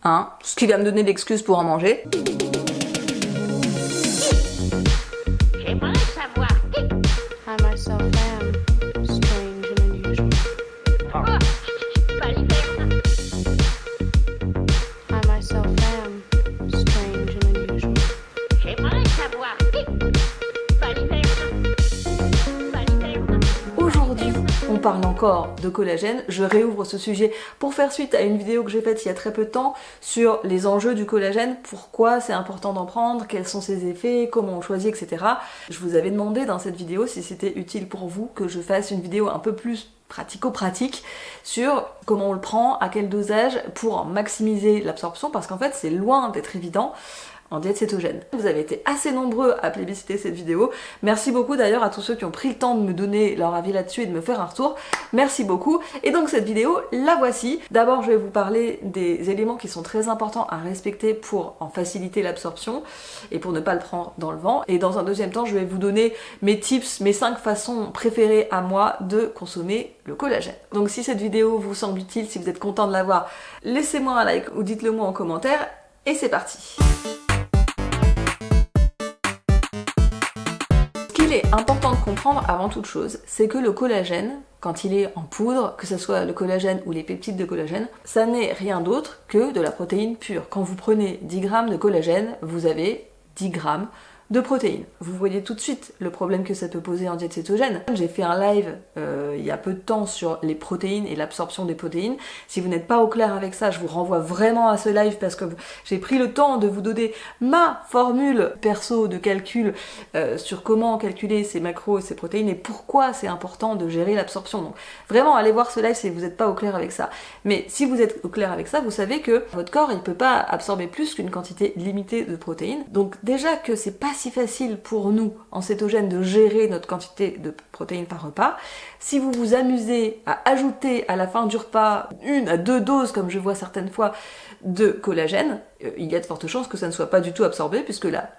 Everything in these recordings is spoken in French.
Hein, ce qui va me donner l'excuse pour en manger. J'aimerais savoir qui. I myself am strange and unusual. Oh, Baliverne. I myself am strange and unusual. J'aimerais savoir qui. Baliverne. Baliverne. Aujourd'hui, on parle encore de collagène. Je réouvre ce sujet pour faire suite à une vidéo que j'ai faite il y a très peu de temps sur les enjeux du collagène, pourquoi c'est important d'en prendre, quels sont ses effets, comment on choisit, etc. Je vous avais demandé dans cette vidéo si c'était utile pour vous que je fasse une vidéo un peu plus pratico-pratique sur comment on le prend, à quel dosage pour maximiser l'absorption, parce qu'en fait c'est loin d'être évident en diète cétogène. Vous avez été assez nombreux à plébisciter cette vidéo. Merci beaucoup d'ailleurs à tous ceux qui ont pris le temps de me donner leur avis là-dessus et de me faire un retour. Merci beaucoup. Et donc cette vidéo, la voici. D'abord, je vais vous parler des éléments qui sont très importants à respecter pour en faciliter l'absorption et pour ne pas le prendre dans le vent. Et dans un deuxième temps, je vais vous donner mes tips, mes 5 façons préférées à moi de consommer le collagène. Donc si cette vidéo vous semble utile, si vous êtes content de la voir, laissez-moi un like ou dites-le moi en commentaire. Et c'est parti. Ce qu'il est important de comprendre avant toute chose, c'est que le collagène, quand il est en poudre, que ce soit le collagène ou les peptides de collagène, ça n'est rien d'autre que de la protéine pure. Quand vous prenez 10 grammes de collagène, vous avez 10 grammes de protéines. Vous voyez tout de suite le problème que ça peut poser en diète cétogène. J'ai fait un live il y a peu de temps sur les protéines et l'absorption des protéines. Si vous n'êtes pas au clair avec ça, je vous renvoie vraiment à ce live parce que j'ai pris le temps de vous donner ma formule perso de calcul sur comment calculer ces macros et ces protéines et pourquoi c'est important de gérer l'absorption. Donc vraiment, allez voir ce live si vous n'êtes pas au clair avec ça. Mais si vous êtes au clair avec ça, vous savez que votre corps, il peut pas absorber plus qu'une quantité limitée de protéines. Donc déjà que c'est pas si facile pour nous en cétogène de gérer notre quantité de protéines par repas. Si vous vous amusez à ajouter à la fin du repas 1 à 2 doses, comme je vois certaines fois, de collagène, il y a de fortes chances que ça ne soit pas du tout absorbé puisque la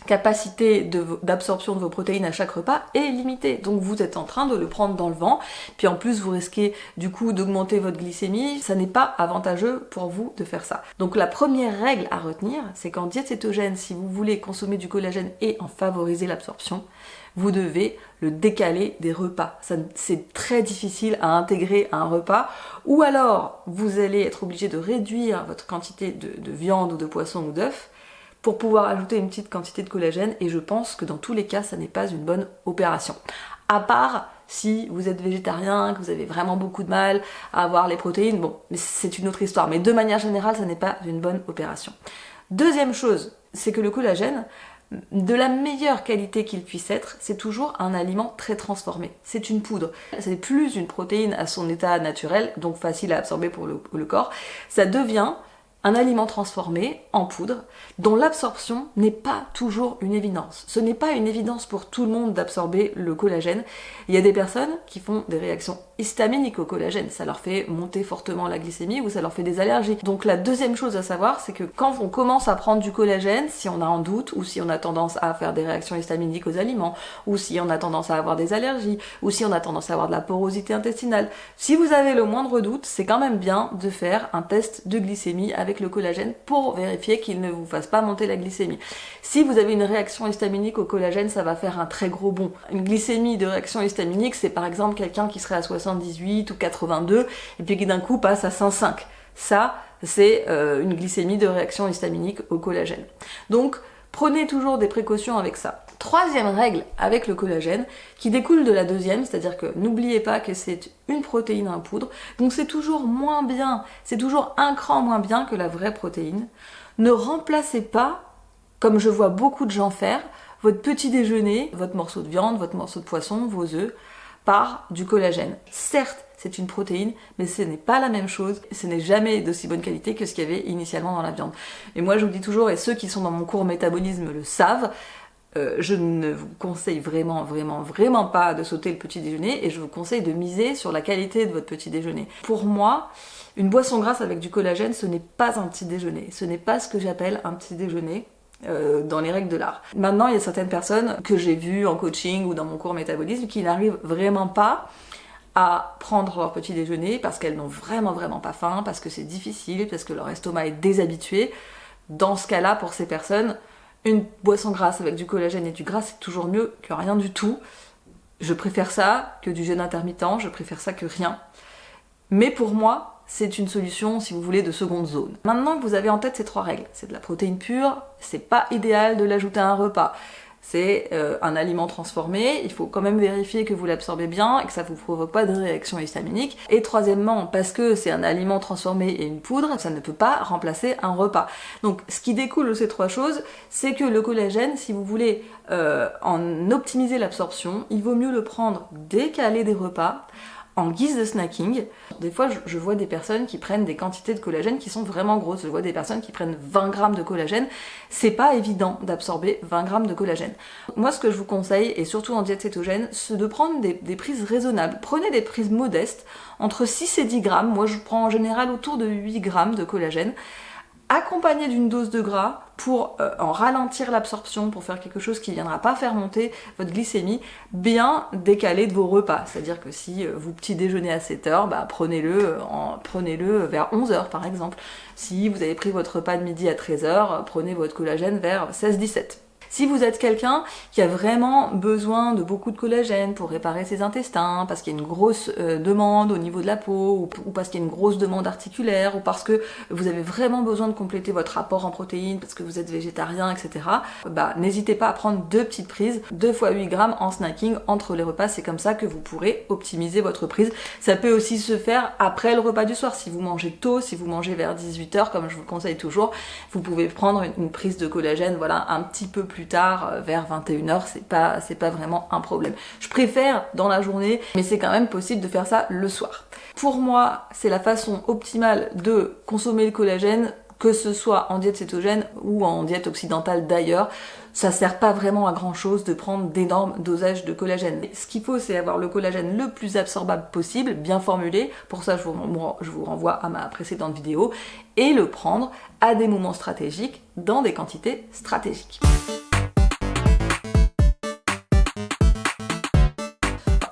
capacité d'absorption de vos protéines à chaque repas est limitée. Donc vous êtes en train de le prendre dans le vent, puis en plus vous risquez du coup d'augmenter votre glycémie, ça n'est pas avantageux pour vous de faire ça. Donc la première règle à retenir, c'est qu'en diète cétogène, si vous voulez consommer du collagène et en favoriser l'absorption, vous devez le décaler des repas. C'est très difficile à intégrer à un repas, ou alors vous allez être obligé de réduire votre quantité de viande ou de poisson ou d'œufs, pour pouvoir ajouter une petite quantité de collagène, et je pense que dans tous les cas, ça n'est pas une bonne opération. À part si vous êtes végétarien, que vous avez vraiment beaucoup de mal à avoir les protéines, bon, mais c'est une autre histoire. Mais de manière générale, ça n'est pas une bonne opération. Deuxième chose, c'est que le collagène, de la meilleure qualité qu'il puisse être, c'est toujours un aliment très transformé. C'est une poudre. C'est plus une protéine à son état naturel, donc facile à absorber pour le corps. Ça devient un aliment transformé en poudre dont l'absorption n'est pas toujours une évidence. Ce n'est pas une évidence pour tout le monde d'absorber le collagène. Il y a des personnes qui font des réactions histaminiques au collagène. Ça leur fait monter fortement la glycémie ou ça leur fait des allergies. Donc la deuxième chose à savoir, c'est que quand on commence à prendre du collagène, si on a un doute ou si on a tendance à faire des réactions histaminiques aux aliments ou si on a tendance à avoir des allergies ou si on a tendance à avoir de la porosité intestinale, si vous avez le moindre doute, c'est quand même bien de faire un test de glycémie avec le collagène pour vérifier qu'il ne vous fasse pas monter la glycémie. Si vous avez une réaction histaminique au collagène, ça va faire un très gros bond. Une glycémie de réaction histaminique, c'est par exemple quelqu'un qui serait à 78 ou 82 et puis qui d'un coup passe à 105. Ça, c'est une glycémie de réaction histaminique au collagène. Donc, prenez toujours des précautions avec ça. Troisième règle avec le collagène, qui découle de la deuxième, c'est-à-dire que n'oubliez pas que c'est une protéine en poudre, donc c'est toujours moins bien, c'est toujours un cran moins bien que la vraie protéine. Ne remplacez pas, comme je vois beaucoup de gens faire, votre petit déjeuner, votre morceau de viande, votre morceau de poisson, vos œufs, par du collagène. Certes, c'est une protéine, mais ce n'est pas la même chose, ce n'est jamais d'aussi bonne qualité que ce qu'il y avait initialement dans la viande. Et moi je vous dis toujours, et ceux qui sont dans mon cours métabolisme le savent, je ne vous conseille vraiment pas de sauter le petit déjeuner et je vous conseille de miser sur la qualité de votre petit déjeuner. Pour moi, une boisson grasse avec du collagène, ce n'est pas un petit déjeuner. Ce n'est pas ce que j'appelle un petit déjeuner dans les règles de l'art. Maintenant, il y a certaines personnes que j'ai vues en coaching ou dans mon cours métabolisme qui n'arrivent vraiment pas à prendre leur petit déjeuner parce qu'elles n'ont vraiment pas faim, parce que c'est difficile, parce que leur estomac est déshabitué. Dans ce cas-là, pour ces personnes, une boisson grasse avec du collagène et du gras, c'est toujours mieux que rien du tout. Je préfère ça que du jeûne intermittent, je préfère ça que rien. Mais pour moi, c'est une solution, si vous voulez, de seconde zone. Maintenant que vous avez en tête ces 3 règles, c'est de la protéine pure, c'est pas idéal de l'ajouter à un repas. C'est un aliment transformé, il faut quand même vérifier que vous l'absorbez bien et que ça ne vous provoque pas de réaction histaminique. Et troisièmement, parce que c'est un aliment transformé et une poudre, ça ne peut pas remplacer un repas. Donc ce qui découle de ces 3 choses, c'est que le collagène, si vous voulez en optimiser l'absorption, il vaut mieux le prendre décalé des repas, en guise de snacking. Des fois, je vois des personnes qui prennent des quantités de collagène qui sont vraiment grosses. Je vois des personnes qui prennent 20 grammes de collagène. C'est pas évident d'absorber 20 grammes de collagène. Moi, ce que je vous conseille, et surtout en diète cétogène, c'est de prendre des prises raisonnables. Prenez des prises modestes, entre 6 et 10 grammes. Moi, je prends en général autour de 8 grammes de collagène, accompagné d'une dose de gras pour en ralentir l'absorption, pour faire quelque chose qui ne viendra pas faire monter votre glycémie, bien décalé de vos repas. C'est-à-dire que si vous petit déjeunez à 7h, prenez-le vers 11h par exemple. Si vous avez pris votre repas de midi à 13h, prenez votre collagène vers 16-17. Si vous êtes quelqu'un qui a vraiment besoin de beaucoup de collagène pour réparer ses intestins, parce qu'il y a une grosse demande au niveau de la peau, ou parce qu'il y a une grosse demande articulaire, ou parce que vous avez vraiment besoin de compléter votre apport en protéines, parce que vous êtes végétarien, etc., n'hésitez pas à prendre 2 petites prises, 2 fois 8 grammes en snacking entre les repas. C'est comme ça que vous pourrez optimiser votre prise. Ça peut aussi se faire après le repas du soir. Si vous mangez tôt, si vous mangez vers 18h, comme je vous le conseille toujours, vous pouvez prendre une prise de collagène, voilà, un petit peu plus tard, vers 21h, c'est pas vraiment un problème. Je préfère dans la journée, mais c'est quand même possible de faire ça le soir. Pour moi, c'est la façon optimale de consommer le collagène, que ce soit en diète cétogène ou en diète occidentale d'ailleurs. Ça sert pas vraiment à grand chose de prendre d'énormes dosages de collagène. Ce qu'il faut, c'est avoir le collagène le plus absorbable possible, bien formulé. Pour ça, je vous renvoie à ma précédente vidéo, et le prendre à des moments stratégiques, dans des quantités stratégiques.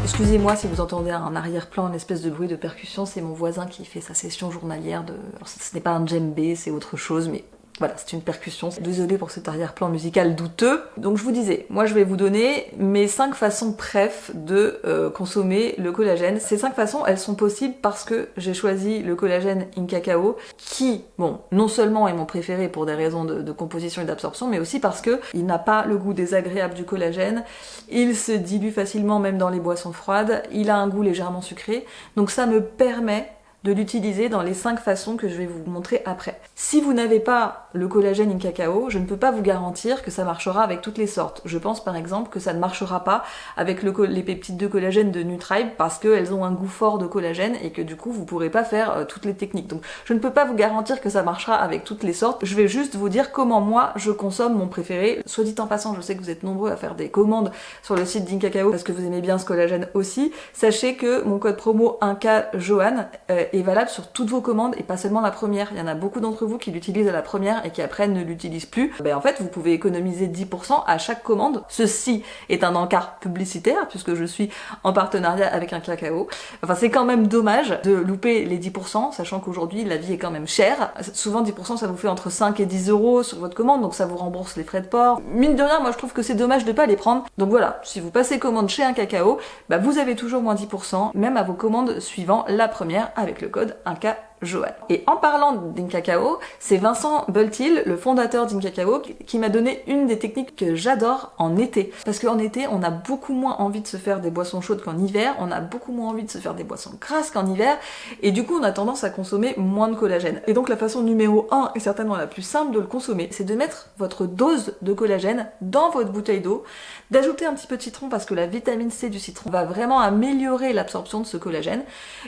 Excusez-moi si vous entendez un arrière-plan, une espèce de bruit de percussion, c'est mon voisin qui fait sa session journalière de... Alors, ce n'est pas un djembé, c'est autre chose, mais voilà, c'est une percussion. Désolée pour cet arrière-plan musical douteux. Donc je vous disais, moi je vais vous donner mes 5 façons préf de consommer le collagène. Ces 5 façons, elles sont possibles parce que j'ai choisi le collagène in cacao, qui, bon, non seulement est mon préféré pour des raisons de composition et d'absorption, mais aussi parce que il n'a pas le goût désagréable du collagène, il se dilue facilement même dans les boissons froides, il a un goût légèrement sucré, donc ça me permet de l'utiliser dans les 5 façons que je vais vous montrer après. Si vous n'avez pas le collagène in cacao, je ne peux pas vous garantir que ça marchera avec toutes les sortes. Je pense par exemple que ça ne marchera pas avec les peptides de collagène de Nutribe parce qu'elles ont un goût fort de collagène et que du coup vous pourrez pas faire toutes les techniques. Donc je ne peux pas vous garantir que ça marchera avec toutes les sortes. Je vais juste vous dire comment moi je consomme mon préféré. Soit dit en passant, je sais que vous êtes nombreux à faire des commandes sur le site d'Incacao parce que vous aimez bien ce collagène aussi. Sachez que mon code promo 1KJOAN est valable sur toutes vos commandes et pas seulement la première. Il y en a beaucoup d'entre vous qui l'utilisent à la première et qui après ne l'utilisent plus. En fait, vous pouvez économiser 10% à chaque commande. Ceci est un encart publicitaire puisque je suis en partenariat avec Incacao. Enfin, c'est quand même dommage de louper les 10%, sachant qu'aujourd'hui la vie est quand même chère. Souvent 10% ça vous fait entre 5 et 10 euros sur votre commande, donc ça vous rembourse les frais de port. Mine de rien, moi je trouve que c'est dommage de pas les prendre. Donc voilà, si vous passez commande chez Incacao, vous avez toujours moins 10%, même à vos commandes suivant la première avec le code 1KJOAN. Et en parlant d'Incacao, c'est Vincent Bultil, le fondateur d'Incacao, qui m'a donné une des techniques que j'adore en été. Parce qu'en été, on a beaucoup moins envie de se faire des boissons chaudes qu'en hiver, on a beaucoup moins envie de se faire des boissons grasses qu'en hiver, et du coup on a tendance à consommer moins de collagène. Et donc la façon numéro 1, et certainement la plus simple de le consommer, c'est de mettre votre dose de collagène dans votre bouteille d'eau, d'ajouter un petit peu de citron parce que la vitamine C du citron va vraiment améliorer l'absorption de ce collagène,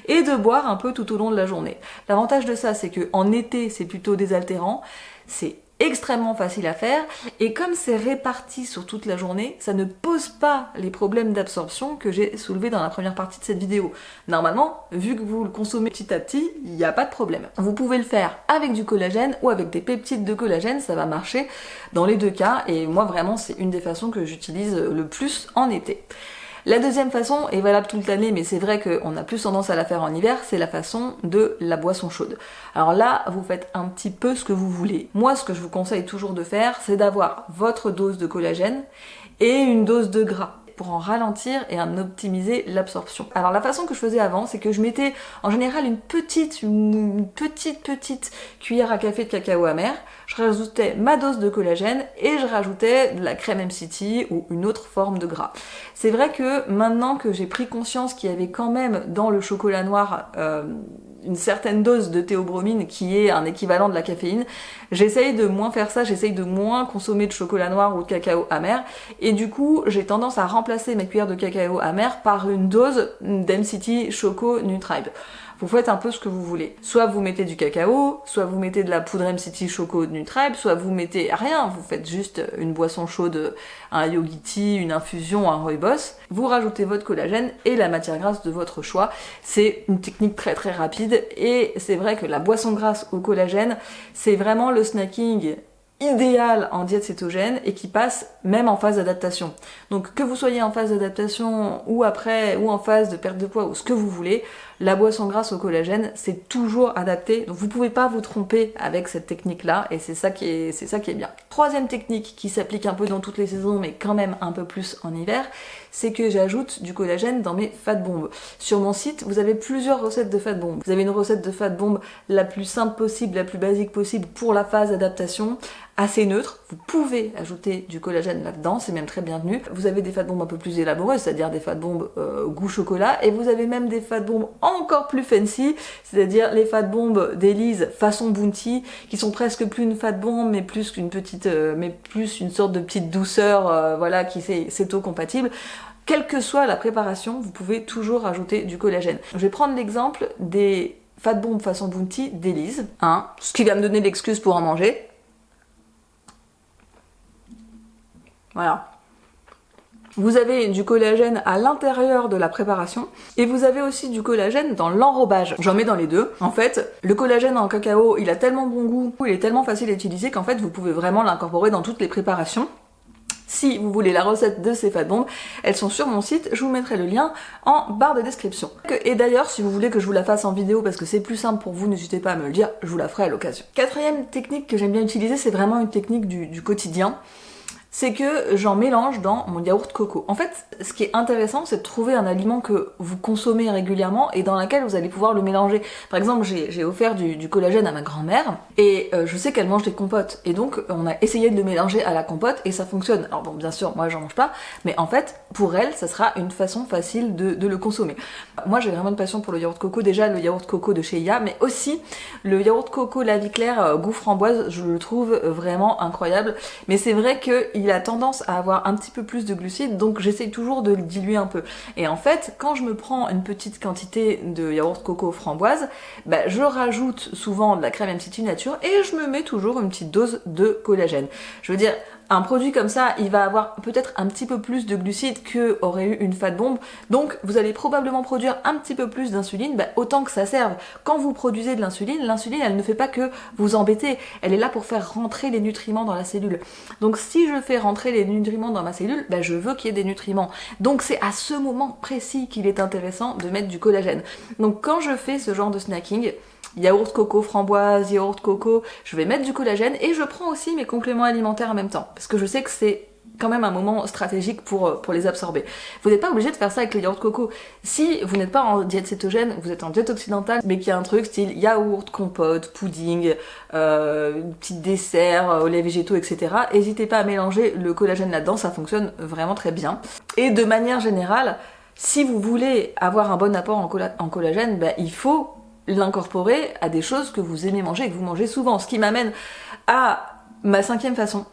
et de boire un peu tout au long de la journée. L'avantage de ça, c'est que en été, c'est plutôt désaltérant, c'est extrêmement facile à faire, et comme c'est réparti sur toute la journée, ça ne pose pas les problèmes d'absorption que j'ai soulevés dans la première partie de cette vidéo. Normalement, vu que vous le consommez petit à petit, il n'y a pas de problème. Vous pouvez le faire avec du collagène ou avec des peptides de collagène, ça va marcher dans les deux cas, et moi vraiment c'est une des façons que j'utilise le plus en été. La deuxième façon est valable toute l'année, mais c'est vrai qu'on a plus tendance à la faire en hiver, c'est la façon de la boisson chaude. Alors là, vous faites un petit peu ce que vous voulez. Moi, ce que je vous conseille toujours de faire, c'est d'avoir votre dose de collagène et une dose de gras pour en ralentir et en optimiser l'absorption. Alors la façon que je faisais avant, c'est que je mettais en général une petite cuillère à café de cacao amer, je rajoutais ma dose de collagène et je rajoutais de la crème MCT ou une autre forme de gras. C'est vrai que maintenant que j'ai pris conscience qu'il y avait quand même dans le chocolat noir une certaine dose de théobromine qui est un équivalent de la caféine, j'essaye de moins faire ça, j'essaye de moins consommer de chocolat noir ou de cacao amer, et du coup j'ai tendance à remplacer mes cuillères de cacao amer par une dose d'MCT Choco Nutribe. Vous faites un peu ce que vous voulez. Soit vous mettez du cacao, soit vous mettez de la poudre MCT Choco Nutribe, soit vous mettez rien, vous faites juste une boisson chaude, un Yogi, une infusion, un rooibos. Vous rajoutez votre collagène et la matière grasse de votre choix. C'est une technique très très rapide et c'est vrai que la boisson grasse au collagène, c'est vraiment le snacking idéal en diète cétogène et qui passe même en phase d'adaptation. Donc que vous soyez en phase d'adaptation ou après ou en phase de perte de poids ou ce que vous voulez, la boisson grasse au collagène c'est toujours adapté. Donc vous pouvez pas vous tromper avec cette technique là et c'est ça qui est bien. Troisième technique qui s'applique un peu dans toutes les saisons mais quand même un peu plus en hiver, c'est que j'ajoute du collagène dans mes fat bombs. Sur mon site, vous avez plusieurs recettes de fat bombs. Vous avez une recette de fat bomb la plus simple possible, la plus basique possible pour la phase d'adaptation, assez neutre. Vous pouvez ajouter du collagène là-dedans, c'est même très bienvenu. Vous avez des fat bombs un peu plus élaborées, c'est-à-dire des fat bombs goût chocolat, et vous avez même des fat bombs encore plus fancy, c'est-à-dire les fat bombs d'Elise façon Bounty, qui sont presque plus une fat bomb, mais plus qu'une petite, mais plus une sorte de petite douceur, voilà, qui c'est céto compatible. Quelle que soit la préparation, vous pouvez toujours ajouter du collagène. Je vais prendre l'exemple des fat bombs façon Bounty d'Elise, ce qui va me donner l'excuse pour en manger. Voilà. Vous avez du collagène à l'intérieur de la préparation et vous avez aussi du collagène dans l'enrobage. J'en mets dans les deux. En fait, le collagène en cacao, il a tellement bon goût, il est tellement facile à utiliser qu'en fait, vous pouvez vraiment l'incorporer dans toutes les préparations. Si vous voulez la recette de ces fat bombs, elles sont sur mon site, je vous mettrai le lien en barre de description. Et d'ailleurs, si vous voulez que je vous la fasse en vidéo parce que c'est plus simple pour vous, n'hésitez pas à me le dire, je vous la ferai à l'occasion. Quatrième technique que j'aime bien utiliser, c'est vraiment une technique du quotidien. C'est que j'en mélange dans mon yaourt coco. En fait, ce qui est intéressant, c'est de trouver un aliment que vous consommez régulièrement et dans lequel vous allez pouvoir le mélanger. Par exemple, j'ai offert du collagène à ma grand-mère et je sais qu'elle mange des compotes. Et donc, on a essayé de le mélanger à la compote et ça fonctionne. Alors bon, bien sûr, moi j'en mange pas, mais en fait, pour elle, ça sera une façon facile de le consommer. Moi, j'ai vraiment une passion pour le yaourt coco. Déjà, le yaourt coco de chez Ya, mais aussi le yaourt coco La Vie Claire goût framboise, je le trouve vraiment incroyable. Mais c'est vrai qu'il a tendance à avoir un petit peu plus de glucides, donc j'essaye toujours de le diluer un peu. Et en fait, quand je me prends une petite quantité de yaourt coco framboise, je rajoute souvent de la crème MCT nature et je me mets toujours une petite dose de collagène. Je veux dire, un produit comme ça, il va avoir peut-être un petit peu plus de glucides que aurait eu une fat bomb, donc vous allez probablement produire un petit peu plus d'insuline, autant que ça serve. Quand vous produisez de l'insuline, elle ne fait pas que vous embêter, elle est là pour faire rentrer les nutriments dans la cellule. Donc si je fais rentrer les nutriments dans ma cellule, je veux qu'il y ait des nutriments. Donc c'est à ce moment précis qu'il est intéressant de mettre du collagène. Donc quand je fais ce genre de snacking, yaourt coco framboise, yaourt coco, je vais mettre du collagène et je prends aussi mes compléments alimentaires en même temps parce que je sais que c'est quand même un moment stratégique pour les absorber. Vous n'êtes pas obligé de faire ça avec le yaourt coco. Si vous n'êtes pas en diète cétogène, vous êtes en diète occidentale, mais qu'il y a un truc style yaourt, compote, pudding, petit dessert, au lait végétaux, etc. N'hésitez pas à mélanger le collagène là-dedans, ça fonctionne vraiment très bien. Et de manière générale, si vous voulez avoir un bon apport en collagène, il faut l'incorporer à des choses que vous aimez manger et que vous mangez souvent. Ce qui m'amène à ma cinquième façon,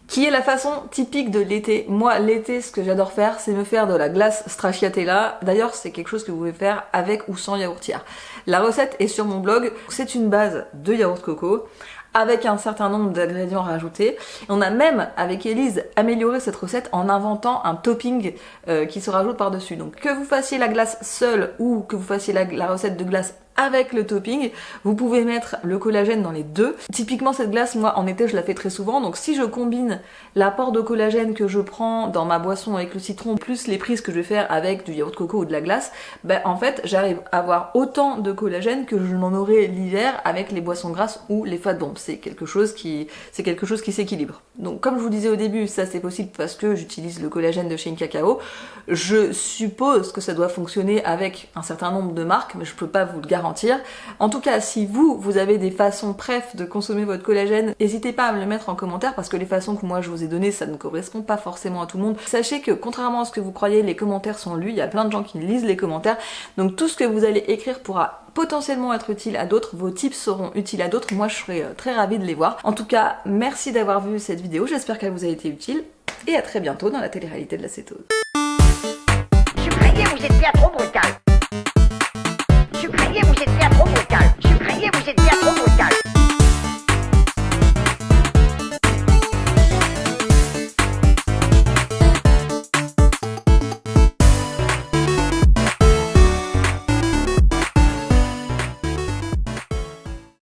qui est la façon typique de l'été. Moi, l'été, ce que j'adore faire, c'est me faire de la glace stracciatella. D'ailleurs, c'est quelque chose que vous pouvez faire avec ou sans yaourtière. La recette est sur mon blog. C'est une base de yaourt coco avec un certain nombre d'ingrédients rajoutés. On a même, avec Elise, amélioré cette recette en inventant un topping qui se rajoute par-dessus. Donc que vous fassiez la glace seule ou que vous fassiez la recette de glace avec le topping. Vous pouvez mettre le collagène dans les deux. Typiquement cette glace, moi en été je la fais très souvent, donc si je combine l'apport de collagène que je prends dans ma boisson avec le citron plus les prises que je vais faire avec du yaourt coco ou de la glace, ben en fait j'arrive à avoir autant de collagène que je n'en aurais l'hiver avec les boissons grasses ou les fat bombs. C'est quelque chose qui s'équilibre. Donc comme je vous disais au début, ça c'est possible parce que j'utilise le collagène de chez Incacao. Je suppose que ça doit fonctionner avec un certain nombre de marques, mais je peux pas vous le garantir. En tout cas, si vous avez des façons préf de consommer votre collagène, n'hésitez pas à me le mettre en commentaire parce que les façons que moi je vous ai données, ça ne correspond pas forcément à tout le monde. Sachez que contrairement à ce que vous croyez, les commentaires sont lus, il y a plein de gens qui lisent les commentaires, donc tout ce que vous allez écrire pourra potentiellement être utile à d'autres, vos tips seront utiles à d'autres, moi je serai très ravie de les voir. En tout cas, merci d'avoir vu cette vidéo, j'espère qu'elle vous a été utile, et à très bientôt dans la télé-réalité de la cétose. Je suis prévenu, vous êtes bien trop brutal.